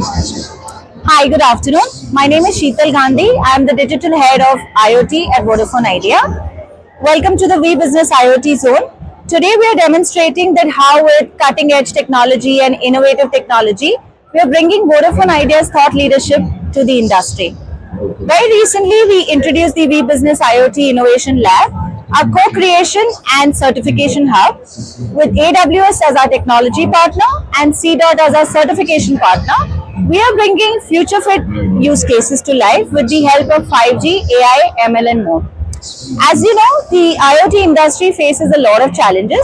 Hi, good afternoon. My name is Sheetal Gandhi. I am the Digital Head of IoT at Vodafone Idea. Welcome to the We Business IoT Zone. Today we are demonstrating that how with cutting edge technology and innovative technology, we are bringing Vodafone Idea's thought leadership to the industry. Very recently, we introduced the We Business IoT Innovation Lab, our co-creation and certification hub, with AWS as our technology partner and CDOT as our certification partner. We are bringing future-fit use cases to life with the help of 5G, AI, ML, and more. As you know, the IoT industry faces a lot of challenges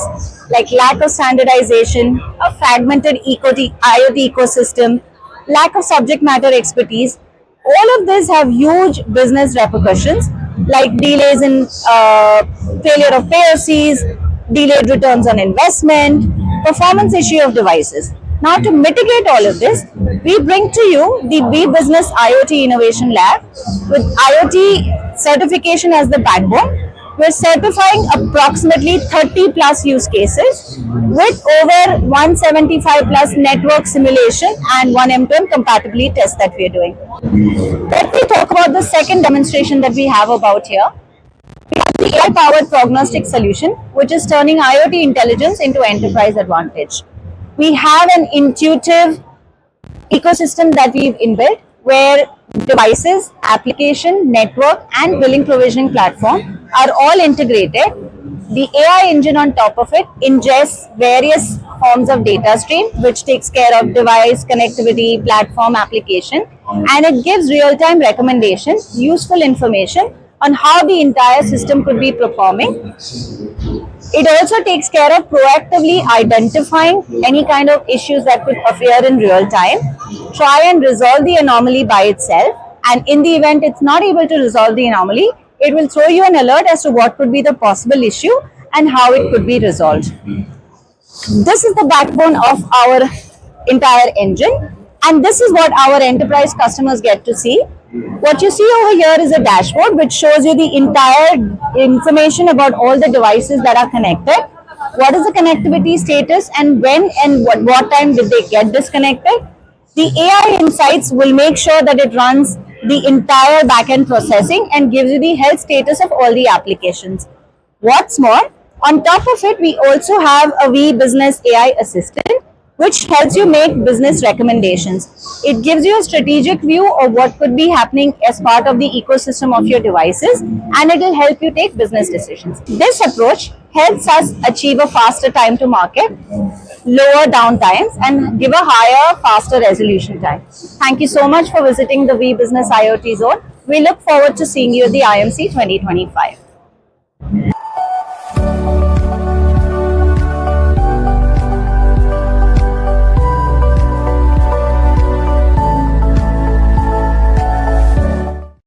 like lack of standardization, a fragmented IoT ecosystem, lack of subject matter expertise. All of this have huge business repercussions like delays in failure of POCs, delayed returns on investment, performance issue of devices. Now, to mitigate all of this, we bring to you the We Business IoT Innovation Lab with IoT certification as the backbone. We're certifying approximately 30 plus use cases with over 175 plus network simulation and 1 M2M compatibility tests that we're doing. Let me talk about the second demonstration that we have about here. We have the AI-powered prognostic solution, which is turning IoT intelligence into enterprise advantage. We have an intuitive ecosystem that we've inbuilt where devices, application, network, and billing provisioning platform are all integrated. The AI engine on top of it ingests various forms of data stream, which takes care of device, connectivity, platform, application, and it gives real-time recommendation, useful information on how the entire system could be performing. It also takes care of proactively identifying any kind of issues that could appear in real time, try and resolve the anomaly by itself, and in the event it's not able to resolve the anomaly, it will throw you an alert as to what could be the possible issue and how it could be resolved. This is the backbone of our entire engine, and this is what our enterprise customers get to see. What you see over here is a dashboard which shows you the entire information about all the devices that are connected. What is the connectivity status and when and what time did they get disconnected? The AI insights will make sure that it runs the entire backend processing and gives you the health status of all the applications. What's more, on top of it, we also have a We Business AI Assistant, which helps you make business recommendations. It gives you a strategic view of what could be happening as part of the ecosystem of your devices, and it will help you take business decisions. This approach helps us achieve a faster time to market, lower downtimes, and give a higher, faster resolution time. Thank you so much for visiting the We Business IoT Zone. We look forward to seeing you at the IMC 2025.